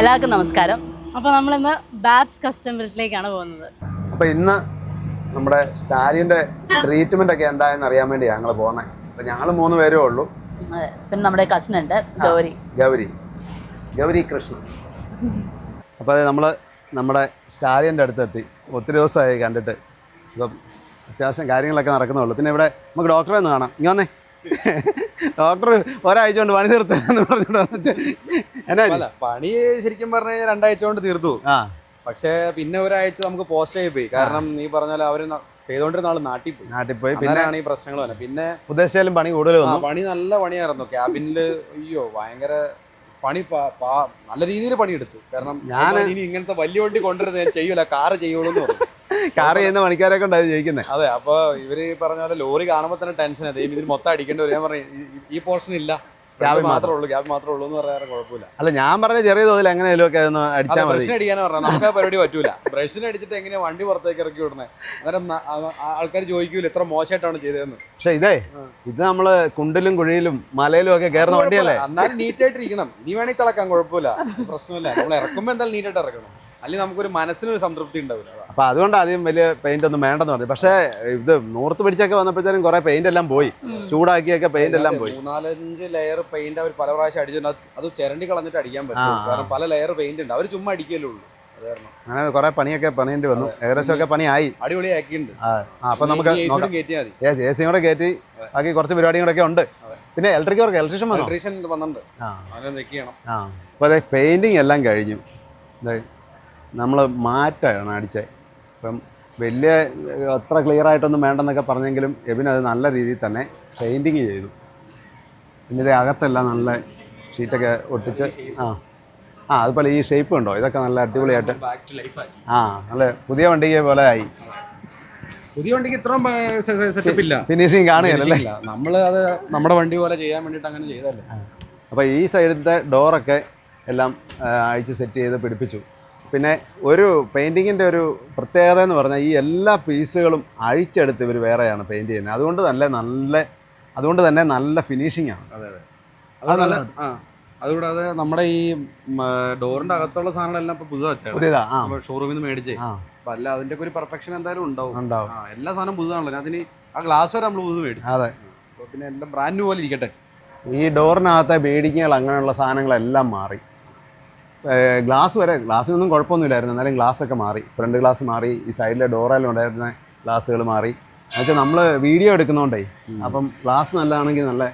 എല്ലാവർക്കും നമസ്കാരം. അപ്പോൾ നമ്മളിന്ന് ബാബ്സ് കസ്റ്റം ബിൽഡിലേക്കാണ് പോകുന്നത്. അപ്പോൾ ഇന്ന് നമ്മുടെ സ്റ്റാലിൻ്റെ ട്രീറ്റ്മെൻ്റ് ഒക്കെ എന്തായെന്ന് അറിയാൻ വേണ്ടിയാണ് ഞങ്ങൾ പോകുന്നത്. അപ്പോൾ ഞങ്ങൾ 3 പേരേ ഉള്ളൂ. അതെ, പിന്നെ നമ്മുടെ കസിൻ ഉണ്ട് ഗൗരി കൃഷ്ണൻ. അപ്പോൾ അത് നമ്മൾ നമ്മുടെ സ്റ്റാലിൻ്റെ അടുത്തെത്തി. ഒത്തിരി ദിവസമായി കണ്ടിട്ട്. ഇപ്പം അത്യാവശ്യം കാര്യങ്ങളൊക്കെ നടക്കുന്നുള്ളൂ. പിന്നെ ഇവിടെ നമുക്ക് ഡോക്ടറെ ഒന്ന് കാണാം. ഇങ്ങനെ വന്നേ. ഡോക്ടർ ഒരാഴ്ച കൊണ്ട് പണി തീർത്താന്ന് പറഞ്ഞിട്ട് എന്നാ പണി ശരിക്കും പറഞ്ഞു കഴിഞ്ഞാൽ 2 ആഴ്ച കൊണ്ട് തീർത്തു. പക്ഷെ പിന്നെ ഒരാഴ്ച നമുക്ക് പോസ്റ്റ് ആയി പോയി. കാരണം നീ പറഞ്ഞാൽ അവര് ചെയ്തോണ്ടിരുന്ന ആള് നാട്ടിൽ പോയി. പിന്നെയാണ് ഈ പ്രശ്നങ്ങൾ വന്നത്. പിന്നെ ഉദ്ദേശിച്ചാലും പണി കൂടുതൽ വന്നു. പണി നല്ല പണിയായിരുന്നു. ക്യാബിനില് അയ്യോ ഭയങ്കര പണി, നല്ല രീതിയിൽ പണിയെടുത്തു. കാരണം ഞാൻ ഇനി ഇങ്ങനത്തെ വലിയ വണ്ടി കൊണ്ടുവരുന്നത് ഞാൻ ചെയ്യൂല, കാറ് ചെയ്യുള്ളൂ എന്ന് പറഞ്ഞു. കാർ ചെയ്യുന്ന പണിക്കാരെ കൊണ്ടാണ് ജയിക്കുന്നത്. അതെ, അപ്പൊ ഇവര് പറഞ്ഞ പോലെ ലോറി കാണുമ്പോൾ തന്നെ ടെൻഷൻ. ഇതിന് മൊത്തം അടിക്കേണ്ടി വരും. ഞാൻ പറഞ്ഞു ഈ പോർഷൻ ഇല്ല, ക്യാബ് മാത്രമേ ഉള്ളൂ എന്ന് പറയാൻ കുഴപ്പമില്ല. അല്ല, ഞാൻ പറഞ്ഞ ചെറിയ തോതിൽ എങ്ങനെയാലും ഒക്കെ ഒന്ന് അടിച്ചാൽ മതി. ബ്രഷിന് അടിക്കാനാ പറഞ്ഞത്. നമുക്ക് ആ പരിപാടി പറ്റൂല. ബ്രഷിന് അടിച്ചിട്ട് എങ്ങനെയാ വണ്ടി പുറത്തേക്ക് ഇറക്കി വിടണേ? അന്നേരം ആൾക്കാർ ചോദിക്കൂല എത്ര മോശമായിട്ടാണ് ചെയ്തതെന്ന്. പക്ഷെ ഇത് നമ്മള് കുണ്ടിലും കുഴിയിലും മലയിലും ഒക്കെ കയറുന്ന വണ്ടിയല്ലേ. എന്നാലും നീറ്റായിട്ടിരിക്കണം. ഇനി വേണമെങ്കിൽ തിളക്കാൻ കുഴപ്പമില്ല, പ്രശ്നമില്ല. നമ്മൾ ഇറക്കുമ്പോൾ എന്തായാലും നീറ്റായിട്ട് ഇറക്കണം. അല്ലെങ്കിൽ നമുക്കൊരു മനസ്സിനൊരു സംതൃപ്തി ഉണ്ടാവില്ല. അപ്പൊ അതുകൊണ്ട് ആദ്യം വലിയ പെയിന്റ് ഒന്നും വേണ്ടെന്ന് പറഞ്ഞു. പക്ഷേ ഇത് നൂർത്ത് പിടിച്ചൊക്കെ വന്നപ്പോഴത്തേനും കുറെ പെയിന്റ് എല്ലാം പോയി. ചൂടാക്കിയൊക്കെ പെയിന്റ് എല്ലാം പോയി. 4-5 ലെയർ പെയിന്റ് അവർ പല പ്രാവശ്യം അടിച്ചിട്ടുണ്ട്. അത് ചിരണ്ടി കളഞ്ഞിട്ട് അടിക്കാൻ പറ്റും. കാരണം പല ലെയർ പെയിന്റ് ഉണ്ട്. അവർ ചുമ്മാ അടിക്കല്ലേ ഉള്ളൂ. അങ്ങനെ കുറെ പണിയൊക്കെ പണിയേണ്ടി വന്നു. ഏകദേശം ഒക്കെ പണിയായി, അടിപൊളിയാക്കിയിട്ടുണ്ട്. അപ്പൊ നമുക്ക് എ സി കൂടെ കയറ്റി ബാക്കി കുറച്ച് പരിപാടികളൊക്കെ ഉണ്ട്. പിന്നെ ഇലക്ട്രീഷ്യൻ വന്നിട്ടുണ്ട്. അപ്പൊ അതെ, പെയിന്റിങ് എല്ലാം കഴിഞ്ഞു. നമ്മൾ മാറ്റാണ് അടിച്ചത്. ഇപ്പം വലിയ അത്ര ക്ലിയർ ആയിട്ടൊന്നും വേണ്ടെന്നൊക്കെ പറഞ്ഞെങ്കിലും എബിനത് നല്ല രീതിയിൽ തന്നെ പെയിൻറ്റിങ് ചെയ്തു. പിന്നെ ഇത് അകത്തെല്ലാം നല്ല ഷീറ്റൊക്കെ ഒട്ടിച്ച് അതുപോലെ ഈ ഷേപ്പ് ഉണ്ടോ, ഇതൊക്കെ നല്ല അടിപൊളിയായിട്ട് നല്ല പുതിയ വണ്ടിക്ക് പോലെ ആയി. പുതിയ വണ്ടിക്ക് ഇത്രയും സെറ്റപ്പ് ഇല്ല, ഫിനിഷിങ് കാണുകയല്ലേ. നമ്മൾ അത് നമ്മുടെ വണ്ടി പോലെ ചെയ്യാൻ വേണ്ടിയിട്ട് അങ്ങനെ ചെയ്തല്ലേ. അപ്പോൾ ഈ സൈഡിലത്തെ ഡോറൊക്കെ എല്ലാം അഴിച്ച് സെറ്റ് ചെയ്ത് പിടിപ്പിച്ചു. പിന്നെ ഒരു പെയിൻറ്റിങ്ങിൻ്റെ ഒരു പ്രത്യേകത എന്ന് പറഞ്ഞാൽ ഈ എല്ലാ പീസുകളും അഴിച്ചെടുത്ത് ഇവർ വേറെയാണ് പെയിൻറ്റ് ചെയ്യുന്നത്. അതുകൊണ്ട് തന്നെ നല്ല ഫിനിഷിംഗ് ആണ്. അതെ, അതുകൂടാതെ നമ്മുടെ ഈ ഡോറിന്റെ അകത്തുള്ള സാധനങ്ങളെല്ലാം ഇപ്പൊ പുതിയതാ ഷോറൂമിൽ നിന്ന് മേടിച്ചേ. അപ്പൊ അല്ല അതിന്റെ ഒരു പെർഫെക്ഷൻ എന്തായാലും ഉണ്ടാവും. എല്ലാ സാധനം പുതുതാണല്ലോ. അതിന് ആ ഗ്ലാസ് വരെ നമ്മൾ പുതുത് മേടിച്ചു. അതെ, പിന്നെ എല്ലാം ബ്രാൻഡ് ന്യൂ പോലെ ഇരിക്കട്ടെ. ഈ ഡോറിനകത്തെ ബീഡിങ്ങുകൾ അങ്ങനെയുള്ള സാധനങ്ങളെല്ലാം മാറി. ഗ്ലാസ്സിനൊന്നും കുഴപ്പമൊന്നുമില്ലായിരുന്നു. എന്നാലും ഗ്ലാസ്സൊക്കെ മാറി. ഫ്രണ്ട് ഗ്ലാസ് മാറി. ഈ സൈഡിലെ ഡോറെല്ലാം ഉണ്ടായിരുന്ന ഗ്ലാസ്സുകൾ മാറി. എന്നുവെച്ചാൽ നമ്മൾ വീഡിയോ എടുക്കുന്നതുകൊണ്ടേ അപ്പം ഗ്ലാസ് നല്ലതാണെങ്കിൽ നല്ല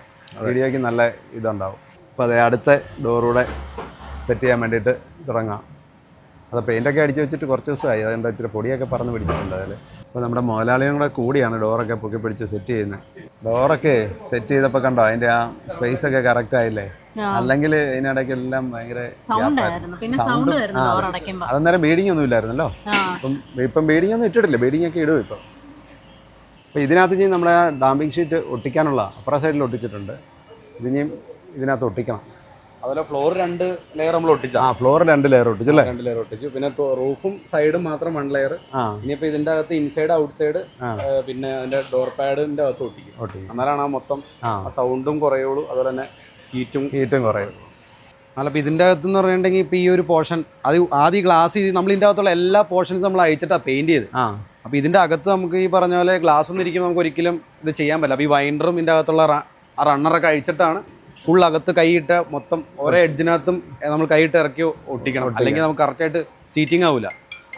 വീഡിയോയ്ക്ക് നല്ല ഇതുണ്ടാവും. അപ്പോൾ അതേ അടുത്ത ഡോറൂടെ സെറ്റ് ചെയ്യാൻ വേണ്ടിയിട്ട് തുടങ്ങാം. അത് പെയിൻ്റൊക്കെ അടിച്ച് വെച്ചിട്ട് കുറച്ച് ദിവസമായി. അതുകൊണ്ട് ഇച്ചിരി പൊടിയൊക്കെ പറന്ന് പിടിച്ചിട്ടുണ്ട് അതിൽ. അപ്പോൾ നമ്മുടെ മുതലാളിയും കൂടെ കൂടിയാണ് ഡോറൊക്കെ പൊക്കി പിടിച്ച് സെറ്റ് ചെയ്യുന്നത്. ഡോറൊക്കെ സെറ്റ് ചെയ്തപ്പോൾ കണ്ടോ അതിൻ്റെ ആ സ്പേസൊക്കെ കറക്റ്റ് ആയില്ലേ. അല്ലെങ്കിൽ ഇതിനിടയ്ക്ക് എല്ലാം ഭയങ്കര അന്നേരം ബീഡിങ് ഒന്നും ഇല്ലായിരുന്നല്ലോ. ഇപ്പം ബീഡിങ് ഒന്നും ഇട്ടിട്ടില്ല. ബീഡിങ് ഒക്കെ ഇടും ഇപ്പം. അപ്പോൾ ഇതിനകത്ത് നമ്മുടെ ഡാമ്പിങ് ഷീറ്റ് ഒട്ടിക്കാനുള്ള അപ്പുറ സൈഡിൽ ഒട്ടിച്ചിട്ടുണ്ട്. ഇതിനെയും ഇതിനകത്ത് ഒട്ടിക്കണം. അതുപോലെ ഫ്ലോർ 2 ലെയർ നമ്മൾ ഒട്ടിച്ചു. Floor 2 layer ഒട്ടിച്ചല്ലേ. 2 ലെയർ ഒട്ടിച്ചു. പിന്നെ റൂഫും സൈഡും മാത്രം 1 ലെയർ. ഇനിയിപ്പോൾ ഇതിൻ്റെ അകത്ത് ഇൻസൈഡ് ഔട്ട് സൈഡ് പിന്നെ അതിൻ്റെ ഡോർ പാഡിൻ്റെ അകത്ത് ഒട്ടിക്കും. അന്നേരമാണ് ആ മൊത്തം സൗണ്ടും കുറയുള്ളൂ. അതുപോലെ തന്നെ ഹീറ്റും കുറയും. അല്ലപ്പോൾ ഇതിൻ്റെ അകത്തെന്ന് പറഞ്ഞിട്ടുണ്ടെങ്കിൽ ഇപ്പോൾ ഈ ഒരു പോർഷൻ അത് ആദ്യം ഗ്ലാസ് നമ്മൾ ഇതിൻ്റെ അകത്തുള്ള എല്ലാ പോർഷൻസും നമ്മൾ അയച്ചിട്ടാണ് പെയിൻറ്റ് ചെയ്ത്. അപ്പോൾ ഇതിൻ്റെ അകത്ത് നമുക്ക് ഈ പറഞ്ഞ പോലെ ഗ്ലാസ് ഒന്നും ഇരിക്കുമ്പോൾ നമുക്ക് ഒരിക്കലും ഇത് ചെയ്യാൻ പറ്റില്ല. അപ്പോൾ ഈ വൈൻഡറും ഇതിൻ്റെ അകത്തുള്ള ആ റണ്ണറൊക്കെ അഴിച്ചിട്ടാണ് ഫുൾ അകത്ത് കൈയിട്ട് മൊത്തം ഓരോ എഡ്ജിനകത്തും നമ്മൾ കൈയിട്ട് ഇറക്കി ഒട്ടിക്കണം. അല്ലെങ്കിൽ നമുക്ക് കറക്റ്റായിട്ട് സീറ്റിംഗ് ആവില്ല.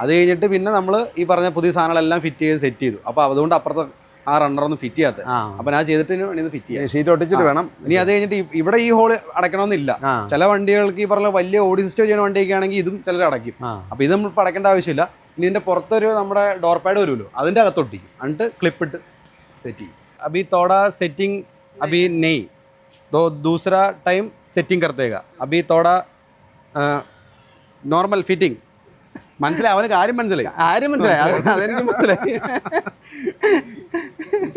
അത് കഴിഞ്ഞിട്ട് പിന്നെ നമ്മൾ ഈ പറഞ്ഞ പുതിയ സാധനങ്ങളെല്ലാം ഫിറ്റ് ചെയ്ത് സെറ്റ് ചെയ്തു. അപ്പോൾ അതുകൊണ്ട് അപ്പുറത്തെ ആ റണ്ണറൊന്നും ഫിറ്റ് ചെയ്യാത്ത. അപ്പോൾ ഞാൻ ചെയ്തിട്ട് ഇത് ഫിറ്റ് ചെയ്യാം. ഷീറ്റ് ഒട്ടിച്ചിട്ട് വേണം. ഇനി അത് കഴിഞ്ഞിട്ട് ഇവിടെ ഈ ഹോള് അടയ്ക്കണമെന്നില്ല. ചില വണ്ടികൾക്ക് ഈ പറഞ്ഞ വലിയ ഓഡി സിസ്റ്റം ചെയ്യുന്ന വണ്ടിയൊക്കെ ആണെങ്കിൽ ഇതും ചിലർ അടയ്ക്കും. അപ്പോൾ ഇത് നമ്മൾ അടയ്ക്കേണ്ട ആവശ്യമില്ല. ഇനി ഇതിൻ്റെ പുറത്തൊരു നമ്മുടെ ഡോർ പാഡ് വരുമല്ലോ, അതിൻ്റെ അകത്ത് ഒട്ടിക്കും. എന്നിട്ട് ക്ലിപ്പിട്ട് സെറ്റ് ചെയ്യും. അബി തോടാ സെറ്റിംഗ് അബി നെയ് तो दूसरा टाइम सेटिंग करतेगा. अभी थोड़ा नॉर्मल फिटिंग. മനസ്സിലായി. അവന് കാര്യം മനസ്സിലായി. അതെനിക്ക് മനസ്സിലായി.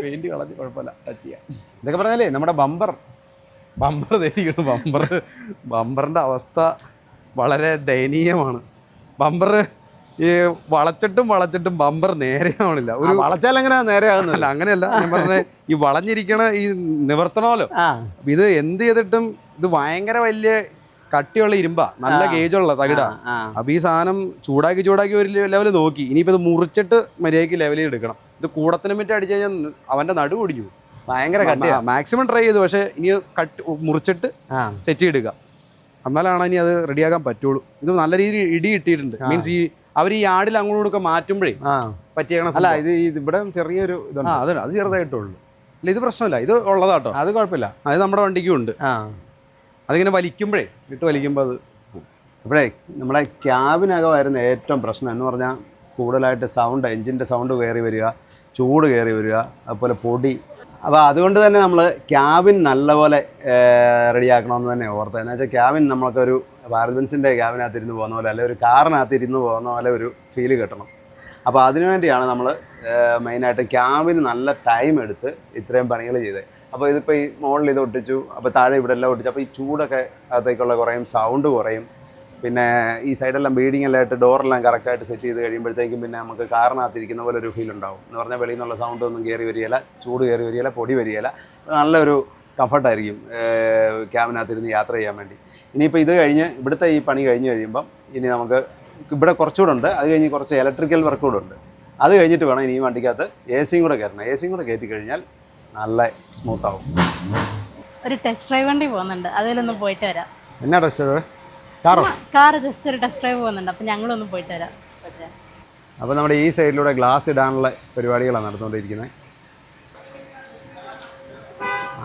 പെയിന്റ് കളഞ്ഞ് കുഴപ്പമില്ല, ടച്ച് ചെയ്യാം. ഇതൊക്കെ പറഞ്ഞാലേ നമ്മുടെ ബമ്പർ ധരിക്കണം. ബമ്പറിൻ്റെ അവസ്ഥ വളരെ ദയനീയമാണ്. ബമ്പർ ഈ വളച്ചിട്ടും ബമ്പർ നേരെ ആവണില്ല. ഒരു വളച്ചാൽ എങ്ങനെ നേരെ ആകുന്നില്ല. അങ്ങനെയല്ല ഞാൻ പറഞ്ഞ ഈ വളഞ്ഞിരിക്കണ ഈ നിവർത്തണമല്ലോ. ഇത് എന്ത് ചെയ്തിട്ടും ഇത് ഭയങ്കര വലിയ കട്ടിയുള്ള ഇരുമ്പാ, നല്ല ഗേജുള്ള തകിടാ. അപ്പൊ ഈ സാധനം ചൂടാക്കി ഒരു ലെവൽ നോക്കി. ഇനിയിപ്പോ ഇത് മുറിച്ചിട്ട് മര്യാദയ്ക്ക് ലെവലിൽ എടുക്കണം. ഇത് കൂടത്തിനെ പറ്റി അടിച്ചു കഴിഞ്ഞാൽ അവന്റെ നടു പിടിക്കും. ഭയങ്കര കട്ടിയാ. മാക്സിമം ട്രൈ ചെയ്തു, പക്ഷെ ഇനി മുറിച്ചിട്ട് സെറ്റ് ചെയ്തെടുക്കാം. എന്നാലാണ് ഇനി അത് റെഡിയാക്കാൻ പറ്റുള്ളൂ. ഇത് നല്ല രീതിയിൽ ഇടി കിട്ടിയിട്ടുണ്ട്. മീൻസ് ഈ അവർ ഈ യാർഡിൽ അങ്ങോട്ടൊക്കെ മാറ്റുമ്പോഴേ പറ്റിയേക്കണം. അല്ല ഇത് ഇവിടെ ചെറിയൊരു ഇതുണ്ട്. അത് ചെറുതായിട്ടുള്ളൂ. ഇല്ല ഇത് പ്രശ്നമില്ല, ഇത് ഉള്ളതാട്ടോ, അത് കുഴപ്പമില്ല. അത് നമ്മുടെ വണ്ടിക്കും ഉണ്ട്. അതിങ്ങനെ വലിക്കുമ്പോഴേ ഇട്ട് വലിക്കുമ്പോൾ അത് ഇപ്പോഴേ നമ്മുടെ ക്യാബിനകമായിരുന്നു ഏറ്റവും പ്രശ്നം എന്ന് പറഞ്ഞാൽ കൂടുതലായിട്ട് സൗണ്ട്, എൻജിൻ്റെ സൗണ്ട് കയറി വരിക, ചൂട് കയറി വരിക, അതുപോലെ പൊടി. അപ്പോൾ അതുകൊണ്ട് തന്നെ നമ്മൾ ക്യാബിൻ നല്ലപോലെ റെഡിയാക്കണമെന്ന് തന്നെ ഓർത്തത്. എന്ന് വെച്ചാൽ ക്യാബിൻ നമ്മൾക്കൊരു ഭാരത് ബെൻസിൻ്റെ ക്യാബിനകത്ത് ഇരുന്ന് പോകുന്ന പോലെ, അല്ലെങ്കിൽ ഒരു കാറിനകത്ത് ഇരുന്ന് പോകുന്ന പോലെ ഒരു ഫീല് കിട്ടണം. അപ്പോൾ അതിനുവേണ്ടിയാണ് നമ്മൾ മെയിനായിട്ട് ക്യാബിന് നല്ല ടൈം എടുത്ത് ഇത്രയും പണികൾ ചെയ്തത്. അപ്പോൾ ഇതിപ്പോൾ ഈ മുകളിൽ ഇത് ഒട്ടിച്ചു, അപ്പോൾ താഴെ ഇവിടെ എല്ലാം ഒട്ടിച്ചു. അപ്പോൾ ഈ ചൂടൊക്കെ അകത്തേക്കുള്ള കുറയും, സൗണ്ട് കുറയും. പിന്നെ ഈ സൈഡെല്ലാം ബീഡിങ് എല്ലാം ആയിട്ട് ഡോറെല്ലാം കറക്റ്റായിട്ട് സെറ്റ് ചെയ്ത് കഴിയുമ്പോഴത്തേക്കും പിന്നെ നമുക്ക് കാറിനകത്തിരിക്കുന്ന പോലെ ഒരു ഫീൽ ഉണ്ടാവും. എന്ന് പറഞ്ഞാൽ വെളിയിൽ നിന്നുള്ള സൗണ്ട് ഒന്നും കയറി വരികയില്ല, ചൂട് കയറി വരികയില്ല, പൊടി വരികയില്ല. നല്ലൊരു കംഫർട്ടായിരിക്കും ക്യാബിനകത്തിരുന്ന് യാത്ര ചെയ്യാൻ വേണ്ടി. ഇനിയിപ്പോൾ ഇത് കഴിഞ്ഞ് ഇവിടുത്തെ ഈ പണി കഴിഞ്ഞ് കഴിയുമ്പം ഇനി നമുക്ക് ഇവിടെ കുറച്ചുകൂടെ ഉണ്ട്. അത് കഴിഞ്ഞ് കുറച്ച് ഇലക്ട്രിക്കൽ വർക്ക് കൂടെ ഉണ്ട്. അത് കഴിഞ്ഞിട്ട് വേണം ഇനി ഈ വണ്ടിക്കകത്ത് എ സിയും കൂടെ കയറണം. എ സിയും കൂടെ കയറ്റി കഴിഞ്ഞാൽ നല്ല സ്മൂത്ത് ആവും. ഒരു ടെസ്റ്റ് ഡ്രൈവ് വണ്ടി പോകുന്നുണ്ട്, അതിലൊന്ന് പോയിട്ട് വരാം. എന്നാ ടെസ്റ്റ് ഡ്രൈവ്? കാറ് ജസ്റ്റ് ഒരു ടെസ്റ്റ് ഡ്രൈവ് പോകുന്നുണ്ട്, അപ്പം ഞങ്ങളൊന്ന് പോയിട്ട് വരാം. അപ്പോൾ നമ്മുടെ ഈ സൈഡിലൂടെ ഗ്ലാസ് ഇടാനുള്ള പരിപാടികളാണ് നടന്നുകൊണ്ടിരിക്കുന്നത്.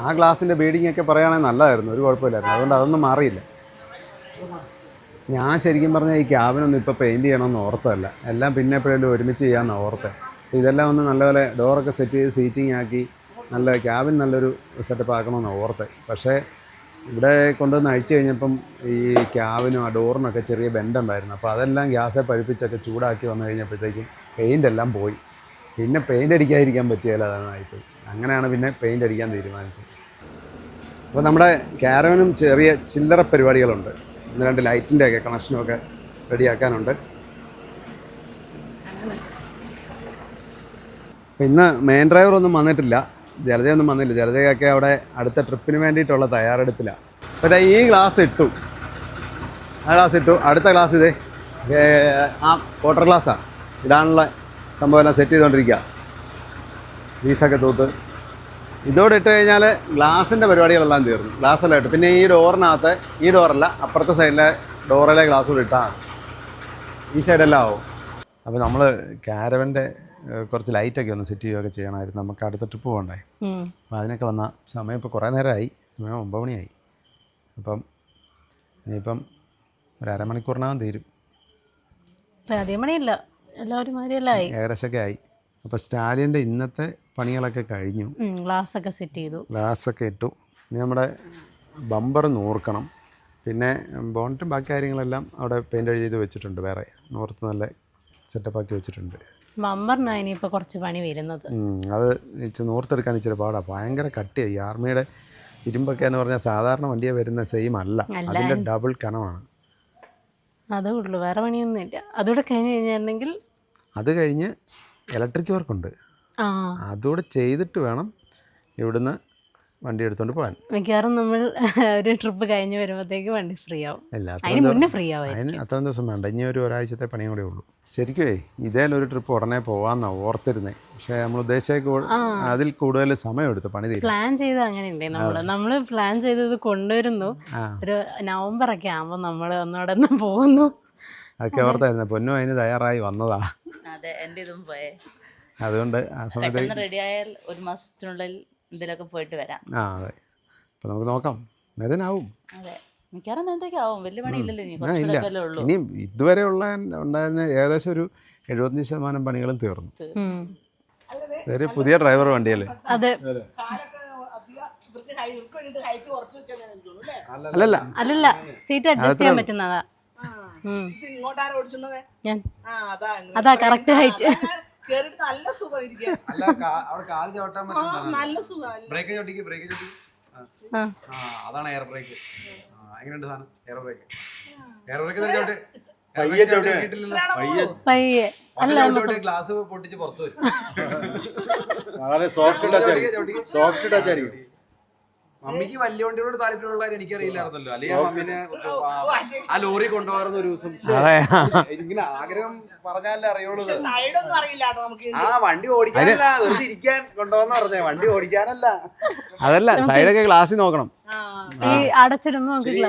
ആ ഗ്ലാസിൻ്റെ ബീഡിങ് ഒക്കെ പറയുകയാണെങ്കിൽ നല്ലതായിരുന്നു, ഒരു കുഴപ്പമില്ലായിരുന്നു. അതുകൊണ്ട് അതൊന്നും മാറിയില്ല. ഞാൻ ശരിക്കും പറഞ്ഞാൽ ഈ ക്യാബിനൊന്നും ഇപ്പോൾ പെയിൻറ്റ് ചെയ്യണമെന്ന് ഓർത്തതല്ല, എല്ലാം പിന്നെ എപ്പോഴും ഒരുമിച്ച് ചെയ്യാമെന്നാണ് ഓർത്തത്. ഇതെല്ലാം ഒന്ന് നല്ലപോലെ ഡോറൊക്കെ സെറ്റ് ചെയ്ത് സീറ്റിംഗ് ആക്കി നല്ല ക്യാബിൻ നല്ലൊരു സെറ്റപ്പ് ആക്കണമെന്നാണ് ഓർത്തത്. പക്ഷേ ഇവിടെ കൊണ്ടുവന്ന് അഴിച്ചു കഴിഞ്ഞപ്പം ഈ ക്യാബിനും ആ ഡോറിനൊക്കെ ചെറിയ ബെൻഡുണ്ടായിരുന്നു. അപ്പോൾ അതെല്ലാം ഗ്യാസെ പഴുപ്പിച്ചൊക്കെ ചൂടാക്കി വന്നു കഴിഞ്ഞപ്പോഴത്തേക്കും പെയിൻ്റ് എല്ലാം പോയി. പിന്നെ പെയിൻ്റ് അടിക്കാതിരിക്കാൻ പറ്റിയല്ല, അതായിപ്പോയി. അങ്ങനെയാണ് പിന്നെ പെയിൻ്റ് അടിക്കാൻ തീരുമാനിച്ചത്. അപ്പോൾ നമ്മുടെ ക്യാരവനും ചെറിയ ചില്ലറ പരിപാടികളുണ്ട്. 1-2 ലൈറ്റിൻ്റെയൊക്കെ കണക്ഷനൊക്കെ റെഡിയാക്കാനുണ്ട്. അപ്പോൾ ഇന്ന് മെയിൻ ഡ്രൈവറൊന്നും വന്നിട്ടില്ല, ജലജയൊന്നും വന്നില്ല. ജലജയൊക്കെ അവിടെ അടുത്ത ട്രിപ്പിന് വേണ്ടിയിട്ടുള്ള തയ്യാറെടുപ്പിലാണ്. അപ്പോൾ ഇതാ ഈ ഗ്ലാസ് ഇട്ടു, ആ ഗ്ലാസ് ഇട്ടു. അടുത്ത ഗ്ലാസ് ഇത് ആ വാട്ടർ ഗ്ലാസ്സാണ്, ഇടാനുള്ള സംഭവം എല്ലാം സെറ്റ് ചെയ്തുകൊണ്ടിരിക്കുക. പീസൊക്കെ തൂത്ത് ഇതോടെ ഇട്ട് കഴിഞ്ഞാൽ ഗ്ലാസിൻ്റെ പരിപാടികളെല്ലാം തീർന്നു. ഗ്ലാസ്സെല്ലാം ഇട്ടു. പിന്നെ ഈ ഡോറിനകത്ത്, ഈ ഡോറല്ല അപ്പുറത്തെ സൈഡിലെ ഡോറിലെ ഗ്ലാസ് കൂടി ഇട്ടാൽ ഈ സൈഡെല്ലാം ആവും. അപ്പോൾ നമ്മൾ ക്യാരവൻ്റെ കുറച്ച് ലൈറ്റൊക്കെ ഒന്ന് സെറ്റ് ചെയ്യുകയൊക്കെ ചെയ്യണമായിരുന്നു. നമുക്ക് അടുത്ത ട്രിപ്പ് പോകണ്ടേ. അപ്പോൾ അതിനൊക്കെ വന്ന സമയം ഇപ്പോൾ കുറേ നേരമായി, സമയം 9 മണിയായി. അപ്പം ഇനിയിപ്പം ഒരു അരമണിക്കൂറിനകം തീരും. അധികം മണിയില്ല, എല്ലാവരും മാതിരിയെല്ലാം ആയി, ഏകദേശമൊക്കെ ആയി. അപ്പോൾ സ്റ്റാലിയൻ്റെ ഇന്നത്തെ പണികളൊക്കെ കഴിഞ്ഞു. ഗ്ലാസ്സൊക്കെ സെറ്റ് ചെയ്തു, ഗ്ലാസ്സൊക്കെ ഇട്ടു. ഇനി നമ്മുടെ ബമ്പർ നൂർക്കണം. പിന്നെ ബോണറ്റും ബാക്കി കാര്യങ്ങളെല്ലാം അവിടെ പെയിൻ്റ് ചെയ്ത് വെച്ചിട്ടുണ്ട്. വേറെ നൂർത്ത് നല്ല സെറ്റപ്പാക്കി വെച്ചിട്ടുണ്ട്. ബമ്പറിനാണ് ഇനിയിപ്പോൾ കുറച്ച് പണി വരുന്നത്. അത് നൂർത്തെടുക്കാൻ ഇച്ചിരി പാടാണ്, ഭയങ്കര കട്ടിയായി. ഈ ആർമിയുടെ ഇരുമ്പൊക്കെ എന്ന് പറഞ്ഞാൽ സാധാരണ വണ്ടിയെ വരുന്ന സെയിം അല്ല, അതിൻ്റെ ഡബിൾ കനമാണ്. അതേ ഉള്ളൂ, വേറെ പണിയൊന്നും ഇല്ല. അതുകൂടെ കഴിഞ്ഞ് കഴിഞ്ഞിട്ടുണ്ടെങ്കിൽ അത് കഴിഞ്ഞ് ഇലക്ട്രിക് വർക്കുണ്ട്, അതുകൂടെ ചെയ്തിട്ട് വേണം ഇവിടുന്ന് വണ്ടി എടുത്തുകൊണ്ട് പോകാൻ. മിക്കവാറും നമ്മൾ ഒരു ട്രിപ്പ് കഴിഞ്ഞ് വരുമ്പോഴത്തേക്ക് വണ്ടി ഫ്രീ ആവും. അതിന് മുന്നേ ഫ്രീ ആവും. അതിന് അത്രയും ദിവസം വേണ്ട, ഇനി ഒരു ഒരാഴ്ചത്തെ പണിയും കൂടെ ഉള്ളൂ. ശരിക്കുമേ ഇതേലൊരു ട്രിപ്പ് ഉടനെ പോകാമെന്നാണ് ഓർത്തിരുന്നത്. പക്ഷേ നമ്മൾ ഉദ്ദേശിച്ച അതിൽ കൂടുതൽ സമയമെടുത്ത് പണി തീരും. പ്ലാൻ ചെയ്ത് അങ്ങനെയുണ്ടേ നമ്മൾ പ്ലാൻ ചെയ്തത് കൊണ്ടുവരുന്നു, ഒരു നവംബറൊക്കെ ആകുമ്പോൾ നമ്മൾ ഒന്നോടെ ഒന്ന് പോകുന്നു. അതൊക്കെ ഓർത്തായിരുന്നു. പൊന്നും അതിന് തയ്യാറായി വന്നതാ. അതെ, എൻ്റെ ഇതും പോയേ. അതുകൊണ്ട് ആ സമയത്ത് റെഡിയായാൽ ഒരു മാസത്തിനുള്ളിൽ ഇതിലൊക്കെ പോയിട്ട് വരാം. അതെ, അപ്പോൾ നമുക്ക് നോക്കാം, നേരത്തിനാവും. അതെ, മിക്കവാറും നേരത്തേക്ക് ആവും. വലിയ പണിയില്ലല്ലോ ഇല്ല. ഇനിയും ഇതുവരെ ഉണ്ടായിരുന്ന ഏകദേശം ഒരു 75% പണികളും തീർന്നു. ഒരു പുതിയ ഡ്രൈവർ വണ്ടിയല്ലേ? അതെ. അല്ലല്ല, സീറ്റ് അഡ്ജസ്റ്റ് ചെയ്യാൻ പറ്റുന്നതാ. അതാ കറക്റ്റ് ഹൈറ്റ്. നല്ല സുഖം ഇരിക്കാൻ. നല്ല സുഖം. അതാണ് എയർ ബ്രേക്ക്. എങ്ങനെയുണ്ട് സാധനം? എയർ ബ്രേക്ക് പയ്യെ ഗ്ലാസ് പൊട്ടിച്ച് പുറത്ത് വരും. വളരെ സോഫ്റ്റ് ടച്ച് ആയിരിക്കും. മമ്മിക്ക് വലിയ വണ്ടികളോട് താല്പര്യമുള്ള എനിക്കറിയില്ലായിരുന്നല്ലോ, അല്ലെങ്കിൽ മമ്മീനെ ആ ലോറി കൊണ്ടുപോകുന്ന ഒരു ദിവസം ഇങ്ങനെ ആഗ്രഹം പറഞ്ഞാലേ അറിയുള്ളൂ. സൈഡൊന്നും അറിയില്ല കേട്ടോ നമുക്ക്. ആ വണ്ടി ഓടിക്കാനല്ല, വെറുതെ ഇരിക്കാൻ കൊണ്ടുപോകുന്ന പറഞ്ഞേ, വണ്ടി ഓടിക്കാനല്ല. അതല്ല, സൈഡൊക്കെ ഗ്ലാസ്സിൽ നോക്കണം. ഈ അടച്ചിടുമ്പോ നമുക്ക്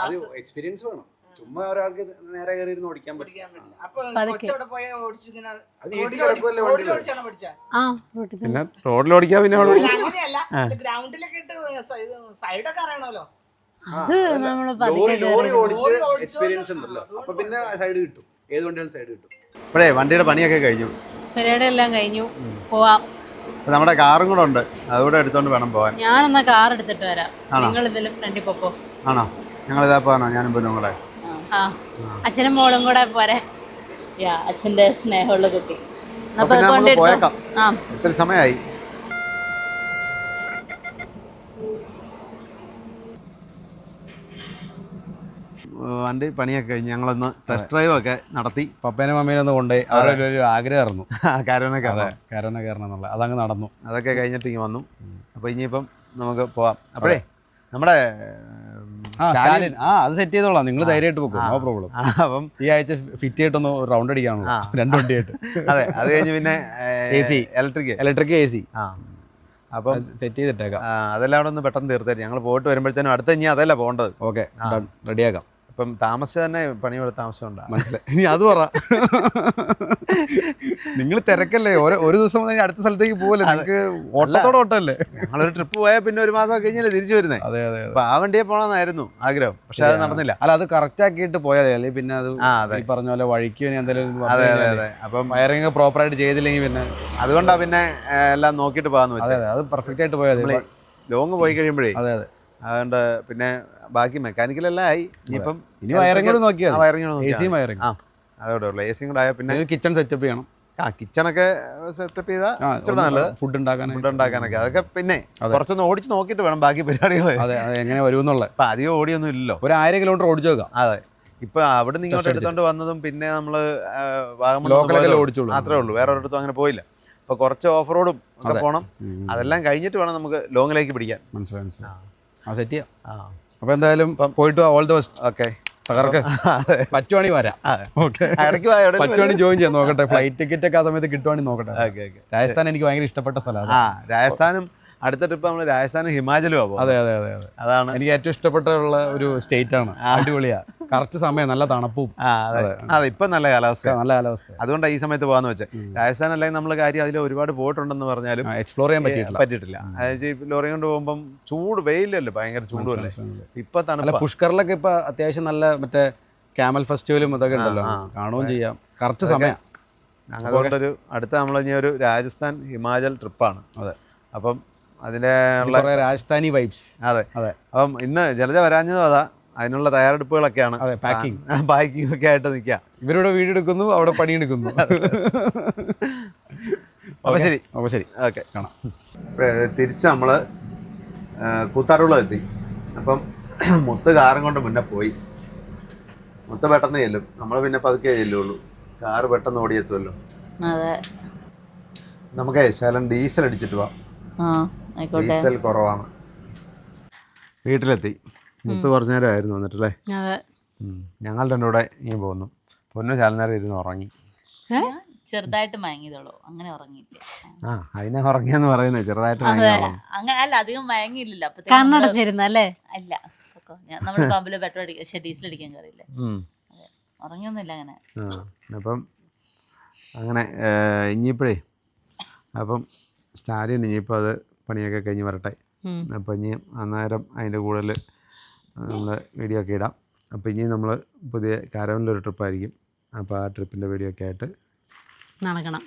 അത് എക്സ്പീരിയൻസ് വേണം. ചുമ്മാ ഒരാൾക്ക് നേരെ കയറി ഇരുന്ന് ഓടിക്കാൻ പറ്റും. അപ്പൊ കൊച്ചവിടെ പോയ ഓടിച്ചിങ്ങനെ അത് വീട്ടിൽ കിടക്കുമല്ലേ വണ്ടി. ഓടിച്ചാണോ പഠിച്ചാ? പിന്നെ റോഡിൽ ഓടിക്കാൻ പിന്നെ അങ്ങനെയല്ല, ഗ്രൗണ്ടിലൊക്കെ ഇട്ട് സൈഡൊക്കെ അറിയണമല്ലോ. അത് നമ്മള് ലോറി ഓടിച്ച് എക്സ്പീരിയൻസ് ഉണ്ടല്ലോ, അപ്പൊ പിന്നെ സൈഡ് കിട്ടും. ഏത് വണ്ടിയാലും സൈഡ് കിട്ടും. ഇപ്പോഴേ വണ്ടിയുടെ പണിയൊക്കെ കഴിഞ്ഞു, പരിപാടി എല്ലാം കഴിഞ്ഞു, പോവാം. നമ്മുടെ കാറും കൂടെ ഉണ്ട്, അതുകൂടെ എടുത്തോണ്ട് വേണം പോവാൻ. ഞാനെന്നാ കാർ എടുത്തിട്ട് വരാം, നിങ്ങൾ ഇതിൽ ഫ്രണ്ടിൽ പോക്കോ. ആണോ? ഞങ്ങൾ ഇതാ പോകാനോ? ഞാനും പിന്നെ കൂടെ. ആ, അച്ഛനും മോളും കൂടെ പോരെ. അച്ഛന്റെ സ്നേഹമുള്ള കുട്ടി. അപ്പൊ നമുക്ക് പോയേക്കാം, ഇത്ര സമയമായി. വണ്ടി പണിയൊക്കെ കഴിഞ്ഞ് ഞങ്ങളൊന്ന് ടെസ്റ്റ് ഡ്രൈവ് ഒക്കെ നടത്തി. പപ്പേനെ മമ്മീനെ ഒന്ന് കൊണ്ടുപോയി, അവരുടെ ഒരു ആഗ്രഹമായിരുന്നു കാരവനെ കയറാം, കാരവനെ കയറണം എന്നുള്ള, അതങ്ങ് നടന്നു. അതൊക്കെ കഴിഞ്ഞിട്ട് ഇങ്ങനെ വന്നു. അപ്പോൾ ഇനിയിപ്പം നമുക്ക് പോവാം. അപ്പോഴേ നമ്മുടെ അത് സെറ്റ് ചെയ്തോളാം, നിങ്ങൾ ധൈര്യമായിട്ട് പോകും, നോ പ്രോബ്ലം. അപ്പം ഈ ആഴ്ച ഫിറ്റ് ചെയ്തിട്ടൊന്ന് റൗണ്ട് അടിക്കാണല്ലോ, 2 വണ്ടിയായിട്ട്. അതെ, അത് കഴിഞ്ഞ് പിന്നെ AC ഇലക്ട്രിക് AC അപ്പം സെറ്റ് ചെയ്തിട്ടേക്കാം. അതെല്ലാം അവിടെ ഒന്ന് പെട്ടെന്ന് തീർത്തായിരുന്നു. ഞങ്ങൾ പോയിട്ട് വരുമ്പോഴത്തേനും അടുത്ത ഇനി അതല്ല പോകേണ്ടത്. ഓക്കെ, റെഡിയാക്കാം. അപ്പം താമസിച്ച് തന്നെ പണിയോട് താമസം ഉണ്ടാകും, മനസ്സിലായി. ഇനി അത് പറ, നിങ്ങൾ തിരക്കല്ലേ, ഒരു ദിവസം മുതൽ അടുത്ത സ്ഥലത്തേക്ക് പോകല്ലേ, നിങ്ങൾക്ക് ഓട്ടത്തോടെ ഓട്ടമല്ലേ. ഞങ്ങളൊരു ട്രിപ്പ് പോയാൽ പിന്നെ ഒരു മാസം കഴിഞ്ഞല്ലേ തിരിച്ചു വരുന്നത്. അതെ അതെ, അപ്പൊ ആ വണ്ടിയെ പോകണമെന്നായിരുന്നു ആഗ്രഹം, പക്ഷെ അത് നടന്നില്ല. അല്ല, അത് കറക്റ്റ് ആക്കിയിട്ട് പോയാൽ അല്ലെങ്കിൽ പിന്നെ അത് ഈ പറഞ്ഞ പോലെ വഴിക്ക് എന്തെങ്കിലും. അതെ അതെ അതെ. അപ്പം വയറിങ് പ്രോപ്പറായിട്ട് ചെയ്തില്ലെങ്കിൽ പിന്നെ അതുകൊണ്ടാ പിന്നെ എല്ലാം നോക്കിയിട്ട് പോകാന്ന് വെച്ചാൽ. അതെ, അത് പെർഫെക്റ്റ് ആയിട്ട് പോയാൽ ലോങ് പോയി കഴിയുമ്പോഴേ. അതെ അതെ, അതുകൊണ്ട് പിന്നെ ബാക്കി മെക്കാനിക്കലെല്ലാം ആയി. ഇനിയിപ്പം ഇനി വയറിങ് കൂടെ നോക്കിയാൽ, AC വയറിങ് അതോടെ ഉള്ളു. AC കൂടെ ആയാൽ പിന്നെ കിച്ചൺ സെറ്റപ്പ് ചെയ്യണം. കിച്ചണൊക്കെ സെറ്റപ്പ് ചെയ്താൽ നല്ലത്, ഫുഡ് ഉണ്ടാക്കാനൊക്കെ. അതൊക്കെ പിന്നെ കുറച്ചൊന്ന് ഓടിച്ച് നോക്കിയിട്ട് വേണം ബാക്കി പരിപാടികൾ. അതെ, എങ്ങനെ വരുമെന്നുള്ള. ഇപ്പം അധികം ഓടിയൊന്നും ഇല്ലല്ലോ, ഒരു 1000 കിലോമീറ്റർ ഓടിച്ചു നോക്കാം. അതെ, ഇപ്പൊ അവിടെ നിന്ന് ഇങ്ങോട്ട് എടുത്തോണ്ട് വന്നതും പിന്നെ നമ്മള് ഓടിച്ചോളൂ മാത്രമേ ഉള്ളൂ, വേറെ ഒരിടത്തും അങ്ങനെ പോയില്ല. അപ്പൊ കുറച്ച് ഓഫ് റോഡും ഒക്കെ പോകണം. അതെല്ലാം കഴിഞ്ഞിട്ട് വേണം നമുക്ക് ലോങ്ങിലേക്ക് പിടിക്കാൻ. മനസ്സിലായി, സെറ്റ് ചെയ്യാം. അപ്പൊ എന്തായാലും പോയിട്ട് ഓൾ ദി ബെസ്റ്റ്. ഓക്കെ, തകർക്ക്. പറ്റുവാണെങ്കിൽ വരാം. ഓക്കെ, ഇടയ്ക്ക് പറ്റുവാണെങ്കിൽ ജോയിൻ ചെയ്യാൻ നോക്കട്ടെ. ഫ്ലൈറ്റ് ടിക്കറ്റ് ഒക്കെ ആ സമയത്ത് കിട്ടുവാണെങ്കിൽ നോക്കട്ടെ. രാജസ്ഥാൻ എനിക്ക് ഭയങ്കര ഇഷ്ടപ്പെട്ട സ്ഥലമാണ്. രാജസ്ഥാനും അടുത്ത ട്രിപ്പ് നമ്മൾ രാജസ്ഥാനും ഹിമാചലും ആവും. അതെ അതെ അതെ അതെ, അതാണ് എനിക്ക് ഏറ്റവും ഇഷ്ടപ്പെട്ടുള്ള ഒരു സ്റ്റേറ്റ് ആണ്. അടിപൊളിയാ, കറക്റ്റ് സമയം, നല്ല തണുപ്പും. അതെ, ഇപ്പൊ നല്ല കാലാവസ്ഥ. അതുകൊണ്ടാണ് ഈ സമയത്ത് പോകാന്ന് വെച്ചാൽ. രാജസ്ഥാൻ അല്ലെങ്കിൽ നമ്മൾ കാര്യം അതിൽ ഒരുപാട് പോയിട്ടുണ്ടെന്ന് പറഞ്ഞാലും എക്സ്പ്ലോർ ചെയ്യാൻ പറ്റിയിട്ടില്ല. അതായത് ലോറി കൊണ്ട് പോകുമ്പം ചൂട്, വെയിലല്ലേ, ഭയങ്കര ചൂടുമല്ലേ. ഇപ്പൊ തണുപ്പ. പുഷ്കറിലൊക്കെ ഇപ്പൊ അത്യാവശ്യം നല്ല മറ്റേ ക്യാമൽ ഫെസ്റ്റിവലും ഇതൊക്കെ ഉണ്ടല്ലോ, കാണുകയും ചെയ്യാം. കറക്റ്റ് സമയം. അതുകൊണ്ടൊരു അടുത്ത നമ്മളിനി ഒരു രാജസ്ഥാൻ ഹിമാചൽ ട്രിപ്പാണ്. അതെ, അപ്പം അതിൻ്റെ രാജസ്ഥാനി വൈബ്സ്. അതെ അതെ. അപ്പം ഇന്ന് ജലജ വരാഞ്ഞതും അതാ, അതിനുള്ള തയ്യാറെടുപ്പുകളൊക്കെയാണ്. അതെ, പാക്കിംഗ് ഒക്കെ ആയിട്ട് നിൽക്കാം. ഇവരുടെ വീഡിയോ എടുക്കുന്നു, അവിടെ പണിയെടുക്കുന്നു. അപ്പോൾ ശരി, ഓക്കെ, കാണാം. തിരിച്ച് നമ്മൾ കൂത്താട്ടുകുളം എത്തി. അപ്പം മുത്ത് കാറും കൊണ്ട് മുന്നേ പോയി. മുത്ത് പെട്ടെന്ന് ചെല്ലും, നമ്മൾ പിന്നെ പതുക്കെ ചെല്ലുള്ളൂ. കാറ് പെട്ടെന്ന് ഓടിയെത്തുമല്ലോ. അതെ, നമുക്ക് ശകലം ഡീസൽ അടിച്ചിട്ട് പോവാം. ഡീസൽ കുറവാണ്. വീട്ടിലെത്തി. മുത്ത് കുറച്ചു നേരമായിരുന്നു വന്നിട്ടല്ലേ. ഞങ്ങൾ രണ്ടും കൂടെ ഇങ്ങനെ പോകുന്നു. പൊന്നു ശാലം നേരം ഇരുന്ന് ഉറങ്ങി. ചെറുതായിട്ട് മയങ്ങിയതോളൂ, അങ്ങനെ ഉറങ്ങിയില്ല. അതിനെ ഉറങ്ങിയെന്ന് പറയുന്നത് ചെറുതായിട്ട് അങ്ങനെ അല്ല, അധികം മയങ്ങിയില്ലല്ലോ. കണ്ണടച്ചിരുന്നല്ലേ? അല്ല, നമ്മുടെ പമ്പില് പെട്രോൾ അടിക്കാൻ, ഡീസൽ അടിക്കാൻ കയറിയില്ലേ, ഉറങ്ങിയൊന്നുമില്ല അങ്ങനെ. അപ്പം അങ്ങനെ ഇനിയിപ്പോഴേ, അപ്പം സ്റ്റാലിൻ ഇനിയിപ്പോൾ അത് പണിയൊക്കെ കഴിഞ്ഞ് വരട്ടെ. അപ്പോൾ ഇനി അന്നേരം അതിൻ്റെ കൂടുതൽ നമ്മൾ വീഡിയോ ഒക്കെ ഇടാം. അപ്പോൾ ഇനി നമ്മൾ പുതിയ കാരവനിലൊരു ട്രിപ്പായിരിക്കും. അപ്പോൾ ആ ട്രിപ്പിൻ്റെ വീഡിയോ ഒക്കെ ആയിട്ട് നടക്കണം.